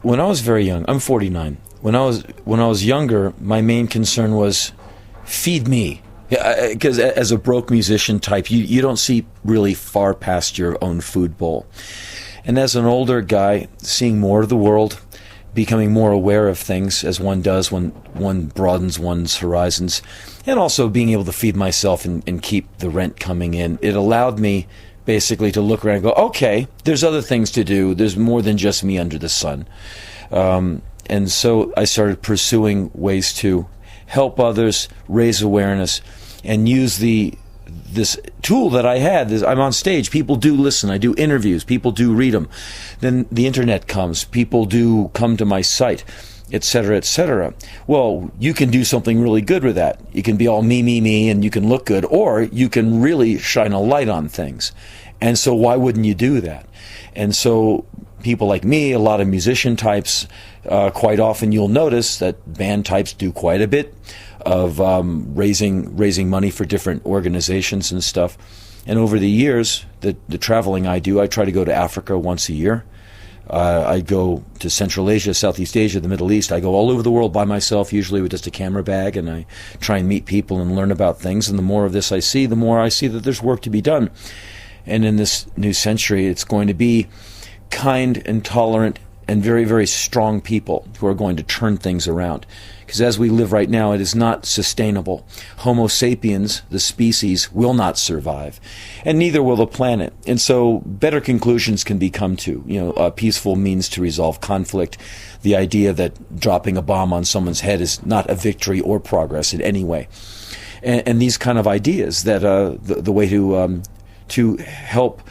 when I was very young, I'm 49. When I was younger, my main concern was feed me. Because as a broke musician type, you don't see really far past your own food bowl. And as an older guy, seeing more of the world, becoming more aware of things as one does when one broadens one's horizons, and also being able to feed myself and keep the rent coming in, it allowed me basically to look around and go, okay, there's other things to do. There's more than just me under the sun. And so I started pursuing ways to help others, raise awareness, and use this tool that I had. I'm on stage. People do listen. I do interviews. People do read them. Then the internet comes. People do come to my site, etc., etc. Well, you can do something really good with that. You can be all me, and you can look good, or you can really shine a light on things. And so why wouldn't you do that? And so people like me, a lot of musician types, quite often you'll notice that band types do quite a bit of raising money for different organizations and stuff. And over the years, the traveling I do, I try to go to Africa once a year. I go to Central Asia, Southeast Asia, the Middle East. I go all over the world by myself, usually with just a camera bag, and I try and meet people and learn about things. And the more of this I see, the more I see that there's work to be done. And in this new century, it's going to be kind and tolerant and very, very strong people who are going to turn things around. Because as we live right now, it is not sustainable. Homo sapiens, the species, will not survive, and neither will the planet. And so better conclusions can be come to. A peaceful means to resolve conflict. The idea that dropping a bomb on someone's head is not a victory or progress in any way. And these kind of ideas that the way to help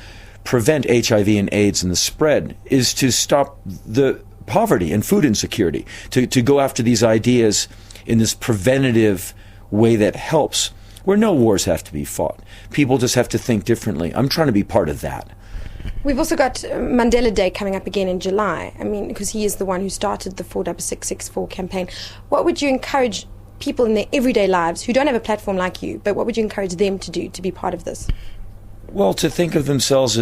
prevent HIV and AIDS and the spread is to stop the poverty and food insecurity, to go after these ideas in this preventative way that helps, where no wars have to be fought. People just have to think differently. I'm trying to be part of that. We've also got Mandela Day coming up again in July. I mean, because he is the one who started the 46664 campaign. What would you encourage people in their everyday lives who don't have a platform like you, but what would you encourage them to do to be part of this? Well, to think of themselves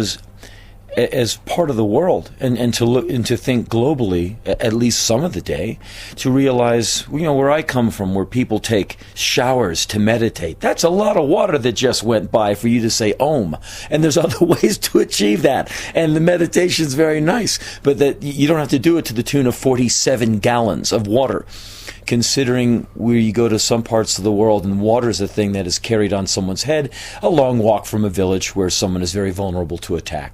as part of the world, and to look and to think globally, at least some of the day, to realize, where I come from, where people take showers to meditate. That's a lot of water that just went by for you to say Om. And there's other ways to achieve that. And the meditation's very nice, but that you don't have to do it to the tune of 47 gallons of water. Considering where you go to some parts of the world and water is a thing that is carried on someone's head, a long walk from a village where someone is very vulnerable to attack.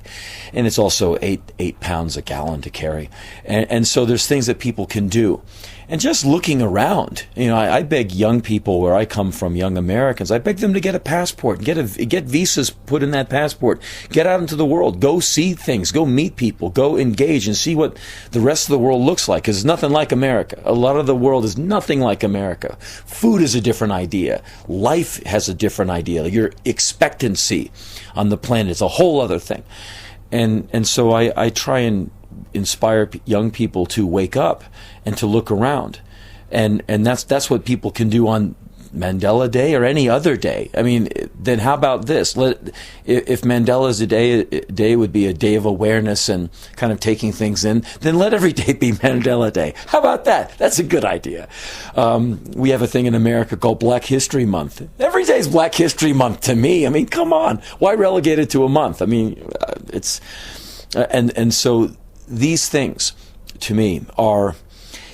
And it's also 8 pounds a gallon to carry. And so there's things that people can do. And just looking around, I beg young people where I come from, young Americans, I beg them to get a passport, get visas put in that passport, get out into the world, go see things, go meet people, go engage and see what the rest of the world looks like, because it's nothing like America. A lot of the world is nothing like America. Food is a different idea. Life has a different idea. Your expectancy on the planet is a whole other thing. And so I try and inspire young people to wake up and to look around, and that's what people can do on Mandela Day or any other day. I mean, then how about this? If Mandela's day would be a day of awareness and kind of taking things in, then let every day be Mandela Day. How about that? That's a good idea. We have a thing in America called Black History Month. Every day's Black History Month to me. I mean, come on. Why relegate it to a month? I mean, it's and so these things, to me, are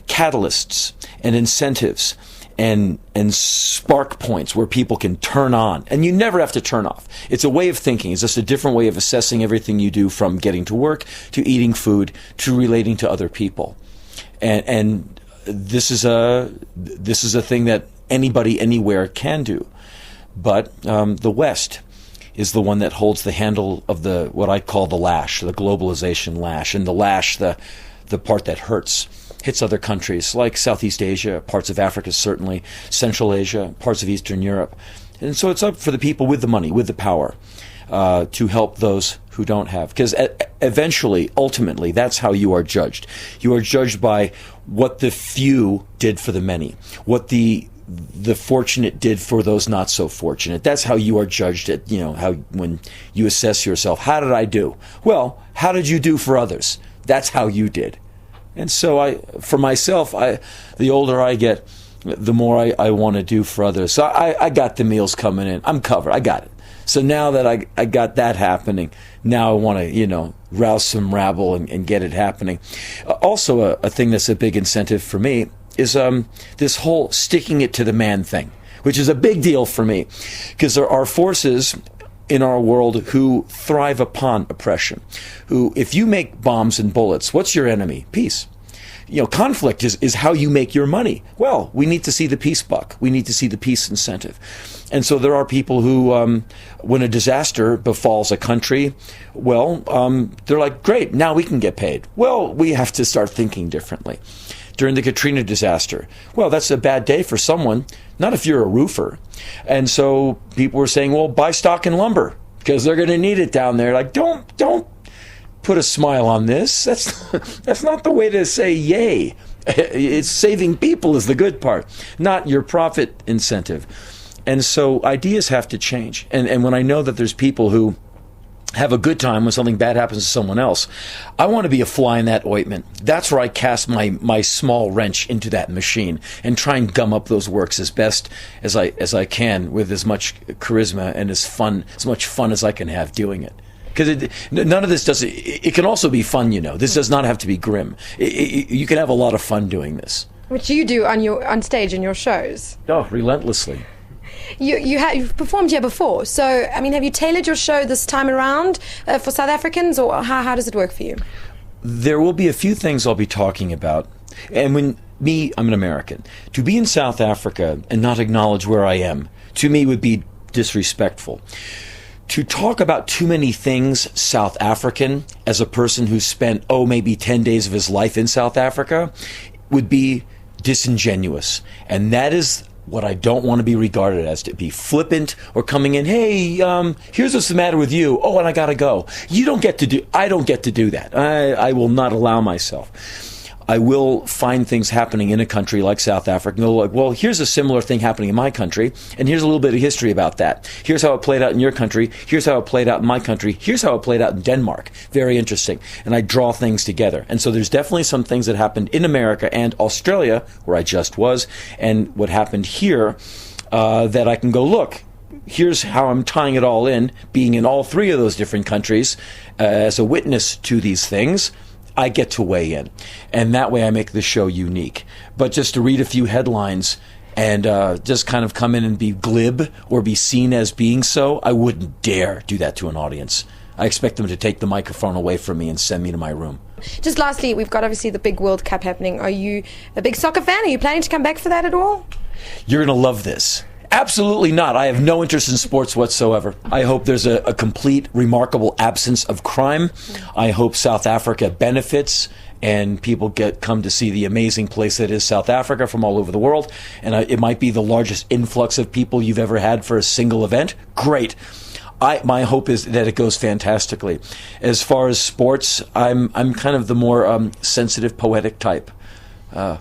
catalysts and incentives and spark points where people can turn on. And you never have to turn off. It's a way of thinking. It's just a different way of assessing everything you do, from getting to work, to eating food, to relating to other people. And this is a thing that anybody, anywhere can do. But the West is the one that holds the handle of what I call the lash, the globalization lash. And the lash, the part that hits other countries like Southeast Asia, parts of Africa certainly, Central Asia, parts of Eastern Europe. And so it's up for the people with the money, with the power, to help those who don't have. Because eventually, ultimately, that's how you are judged. You are judged by what the few did for the many, what the fortunate did for those not so fortunate. That's how you are judged at, how when you assess yourself. How did I do? Well, how did you do for others? That's how you did. And so for myself, the older I get, the more I want to do for others. So I got the meals coming in. I'm covered. I got it. So now that I got that happening, now I want to, rouse some rabble and get it happening. Also, a thing that's a big incentive for me is this whole sticking it to the man thing, which is a big deal for me, because there are forces in our world who thrive upon oppression, who, if you make bombs and bullets, what's your enemy? Peace. Conflict is how you make your money. Well, we need to see the peace buck. We need to see the peace incentive. And so there are people who, when a disaster befalls a country, they're like, great, now we can get paid. Well, we have to start thinking differently. During the Katrina disaster, well, that's a bad day for someone, not if you're a roofer. And so people were saying, well, buy stock in lumber, because they're going to need it down there. Like, don't put a smile on this. That's not the way to say yay. It's saving people is the good part, not your profit incentive. And so ideas have to change. And when I know that there's people who have a good time when something bad happens to someone else, I want to be a fly in that ointment. That's where I cast my small wrench into that machine and try and gum up those works as best as I can, with as much charisma and as much fun as I can have doing it. Because none of this it can also be fun, This does not have to be grim. You can have a lot of fun doing this. Which you do on stage in your shows. Oh, relentlessly. You've performed here before, so have you tailored your show this time around for South Africans, or how does it work for you? There will be a few things I'll be talking about, and I'm an American. To be in South Africa and not acknowledge where I am, to me, would be disrespectful. To talk about too many things South African as a person who's spent, maybe 10 days of his life in South Africa, would be disingenuous. And that is what I don't want to be regarded as, to be flippant or coming in, hey, here's what's the matter with you. Oh, and I got to go. I don't get to do that. I will not allow myself. I will find things happening in a country like South Africa and go like, well, here's a similar thing happening in my country, and here's a little bit of history about that. Here's how it played out in your country. Here's how it played out in my country. Here's how it played out in Denmark. Very interesting. And I draw things together. And so there's definitely some things that happened in America and Australia, where I just was, and what happened here that I can go, look, here's how I'm tying it all in, being in all three of those different countries as a witness to these things. I get to weigh in, and that way I make the show unique. But just to read a few headlines and just kind of come in and be glib or be seen as being so, I wouldn't dare do that to an audience. I expect them to take the microphone away from me and send me to my room. Just lastly, we've got obviously the big World Cup happening. Are you a big soccer fan? Are you planning to come back for that at all? You're going to love this. Absolutely not. I have no interest in sports whatsoever. I hope there's a complete, remarkable absence of crime. I hope South Africa benefits and people come to see the amazing place that is South Africa from all over the world. And it might be the largest influx of people you've ever had for a single event. Great. My hope is that it goes fantastically. As far as sports, I'm kind of the more sensitive, poetic type.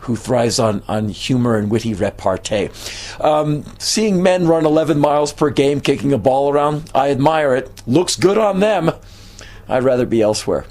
Who thrives on humor and witty repartee. Seeing men run 11 miles per game kicking a ball around, I admire it. Looks good on them. I'd rather be elsewhere.